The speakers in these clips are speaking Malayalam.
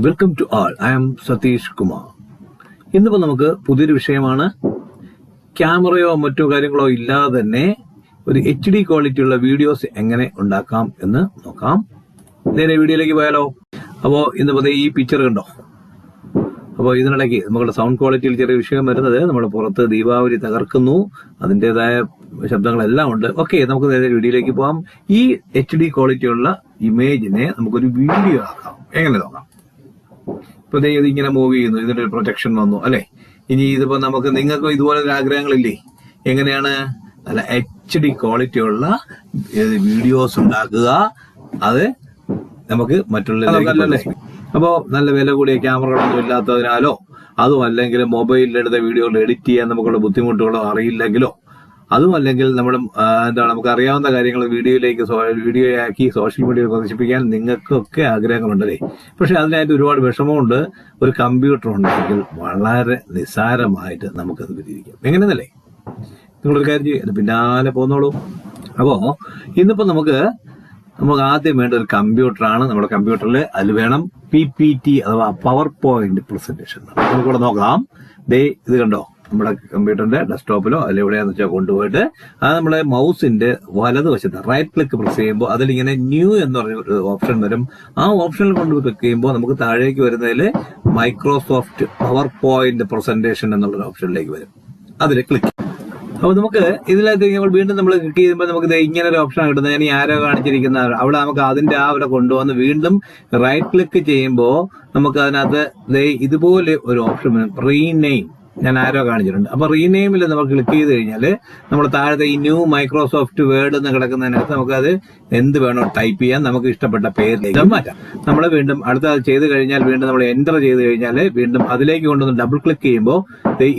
Welcome to all. I am Satheesh Kumar. ഇന്നിപ്പോൾ നമുക്ക് പുതിയൊരു വിഷയമാണ്. ക്യാമറയോ മറ്റു കാര്യങ്ങളോ ഇല്ലാതെ തന്നെ ഒരു HD ക്വാളിറ്റിയുള്ള വീഡിയോസ് എങ്ങനെ ഉണ്ടാക്കാം എന്ന് നോക്കാം. നേരെ വീഡിയോയിലേക്ക് പോയാലോ. അപ്പോൾ ഇന്നിപ്പോൾ ഈ പിക്ചർ കണ്ടോ. അപ്പോൾ ഇതിനിടയ്ക്ക് നമ്മുടെ സൗണ്ട് ക്വാളിറ്റിയിൽ ചെറിയ വിഷയം വരുന്നത് നമ്മുടെ പുറത്ത് ദീപാവലി തകർക്കുന്നു, അതിൻ്റെതായ ശബ്ദങ്ങളെല്ലാം ഉണ്ട്. ഓക്കെ, നമുക്ക് നേരെ വീഡിയോയിലേക്ക് പോകാം. ഈ HD ക്വാളിറ്റിയുള്ള ഇമേജിനെ നമുക്കൊരു വീഡിയോ ആക്കാം. എങ്ങനെ നോക്കാം. ഇപ്പൊ ഇത് ഇങ്ങനെ മൂവ് ചെയ്യുന്നു, ഇതിന്റെ ഒരു പ്രൊജക്ഷൻ വന്നു അല്ലെ. ഇനി ഇതിപ്പോ നമുക്ക് നിങ്ങൾക്കും ഇതുപോലെ ഒരു ആഗ്രഹങ്ങളില്ലേ, എങ്ങനെയാണ് നല്ല HD ക്വാളിറ്റിയുള്ള വീഡിയോസ് ഉണ്ടാക്കുക, അത് നമുക്ക് മറ്റുള്ള അപ്പോൾ നല്ല വില കൂടിയ ക്യാമറകളൊന്നും ഇല്ലാത്തതിനാലോ അതും അല്ലെങ്കിൽ മൊബൈലിലെടുത്ത വീഡിയോകൾ എഡിറ്റ് ചെയ്യാൻ നമുക്കുള്ള ബുദ്ധിമുട്ടുകളോ അറിയില്ലെങ്കിലോ അതും അല്ലെങ്കിൽ നമുക്ക് അറിയാവുന്ന കാര്യങ്ങൾ വീഡിയോയാക്കി സോഷ്യൽ മീഡിയയിൽ പ്രദർശിപ്പിക്കാൻ നിങ്ങൾക്കൊക്കെ ആഗ്രഹങ്ങളുണ്ടല്ലേ. പക്ഷെ അതിനായിട്ട് ഒരുപാട് വിഷമമുണ്ട്. ഒരു കമ്പ്യൂട്ടർ ഉണ്ടെങ്കിൽ വളരെ നിസ്സാരമായിട്ട് നമുക്കത് പരിഹരിക്കാം. എങ്ങനെയെന്നല്ലേ, നിങ്ങളൊരു കാര്യം ചെയ്യും, പിന്നാലെ പോന്നോളൂ. അപ്പോ ഇന്നിപ്പോ നമുക്ക് ആദ്യം വേണ്ട ഒരു കമ്പ്യൂട്ടറാണ്. നമ്മുടെ കമ്പ്യൂട്ടറിൽ അതിൽ വേണം PPT അഥവാ പവർ പോയിന്റ് പ്രസന്റേഷൻ. നമുക്കിവിടെ നോക്കാം. ഇത് കണ്ടോ, നമ്മുടെ കമ്പ്യൂട്ടറിന്റെ ഡെസ്ക്ടോപ്പിലോ അല്ലെ എവിടെയാന്ന് വെച്ചാൽ കൊണ്ടുപോയിട്ട് അത് നമ്മളെ മൗസിന്റെ വലതുവശത്ത് റൈറ്റ് ക്ലിക്ക് പ്രസ് ചെയ്യുമ്പോൾ അതിലിങ്ങനെ ന്യൂ എന്ന് പറഞ്ഞ ഒരു ഓപ്ഷൻ വരും. ആ ഓപ്ഷനിൽ കൊണ്ട് ക്ലിക്ക് ചെയ്യുമ്പോൾ നമുക്ക് താഴേക്ക് വരുന്നതിൽ മൈക്രോസോഫ്റ്റ് പവർ പോയിന്റ് പ്രസന്റേഷൻ എന്നുള്ളൊരു ഓപ്ഷനിലേക്ക് വരും. അതിൽ ക്ലിക്ക്. അപ്പൊ നമുക്ക് ഇതിനകത്ത് വീണ്ടും നമ്മൾ ക്ലിക്ക് ചെയ്യുമ്പോൾ നമുക്ക് ഇങ്ങനെ ഒരു ഓപ്ഷൻ കിട്ടുന്നത്. ഞാൻ ഈ ആരോ കാണിച്ചിരിക്കുന്ന അവിടെ നമുക്ക് അതിന്റെ അവിടെ കൊണ്ടുവന്ന് വീണ്ടും റൈറ്റ് ക്ലിക്ക് ചെയ്യുമ്പോൾ നമുക്ക് അതിനകത്ത് ഇതുപോലെ ഒരു ഓപ്ഷൻ വരും, റീനെയിം. ഞാൻ ആരോ കാണിച്ചിട്ടുണ്ട്. അപ്പൊ റീനെയിമിൽ നമ്മൾ ക്ലിക്ക് ചെയ്ത് കഴിഞ്ഞാൽ നമ്മൾ താഴത്തെ ഈ ന്യൂ മൈക്രോസോഫ്റ്റ് വേർഡ് എന്ന് കിടക്കുന്നതിനകത്ത് നമുക്കത് എന്ത് വേണോ ടൈപ്പ് ചെയ്യാൻ, നമുക്ക് ഇഷ്ടപ്പെട്ട പേരിലേക്ക് മാറ്റാം. നമ്മൾ വീണ്ടും അടുത്ത ചെയ്ത് കഴിഞ്ഞാൽ വീണ്ടും നമ്മൾ എൻ്റർ ചെയ്ത് കഴിഞ്ഞാൽ വീണ്ടും അതിലേക്ക് കൊണ്ടുവന്ന് ഡബിൾ ക്ലിക്ക് ചെയ്യുമ്പോൾ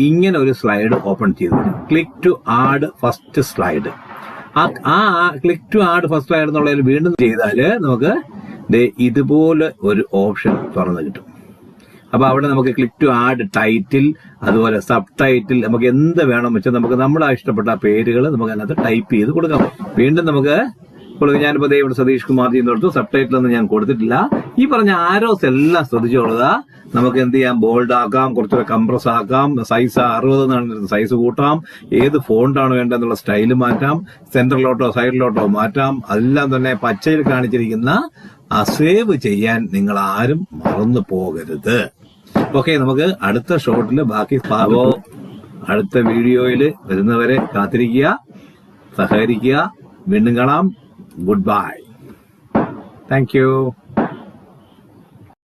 ഇങ്ങനെ ഒരു സ്ലൈഡ് ഓപ്പൺ ചെയ്ത് വരും. Click to add first slide. ആ click to add first slide എന്നുള്ളതിൽ വീണ്ടും ചെയ്താൽ നമുക്ക് ഇതുപോലെ ഒരു ഓപ്ഷൻ തുറന്നു കിട്ടും. അപ്പൊ അവിടെ നമുക്ക് ക്ലിക്ക് ടു ആഡ് ടൈറ്റിൽ, അതുപോലെ സബ് ടൈറ്റിൽ, നമുക്ക് എന്ത് വേണം വെച്ചാൽ നമുക്ക് നമ്മളെ ഇഷ്ടപ്പെട്ട പേരുകൾ നമുക്ക് അതിനകത്ത് ടൈപ്പ് ചെയ്ത് കൊടുക്കാം. വീണ്ടും നമുക്ക് ഞാനിപ്പോ ഇവിടെ സതീഷ് കുമാർ ചെയ്യുന്നിടത്തു സബ് ടൈറ്റിൽ ഒന്നും ഞാൻ കൊടുത്തിട്ടില്ല. ഈ പറഞ്ഞ ആരോസ് എല്ലാം ശ്രദ്ധിച്ചോളുക. നമുക്ക് എന്ത് ചെയ്യാം, ബോൾഡ് ആക്കാം, കുറച്ചുകൂടെ കംപ്രസ് ആക്കാം, സൈസ് 60 എന്നാണ് സൈസ് കൂട്ടാം, ഏത് ഫോണ്ടാണ് വേണ്ടതെന്നുള്ള സ്റ്റൈല് മാറ്റാം, സെന്ററിലോട്ടോ സൈഡിലോട്ടോ മാറ്റാം. എല്ലാം തന്നെ പച്ചയിൽ കാണിച്ചിരിക്കുന്ന സേവ് ചെയ്യാൻ നിങ്ങൾ ആരും മറന്നു പോകരുത്. ഓക്കെ, നമുക്ക് അടുത്ത ഷോട്ടിൽ ബാക്കി അടുത്ത വീഡിയോയിൽ വരുന്നവരെ കാത്തിരിക്കുക, സഹകരിക്കുക. വീണ്ടും കാണാം. Good bye. Thank you.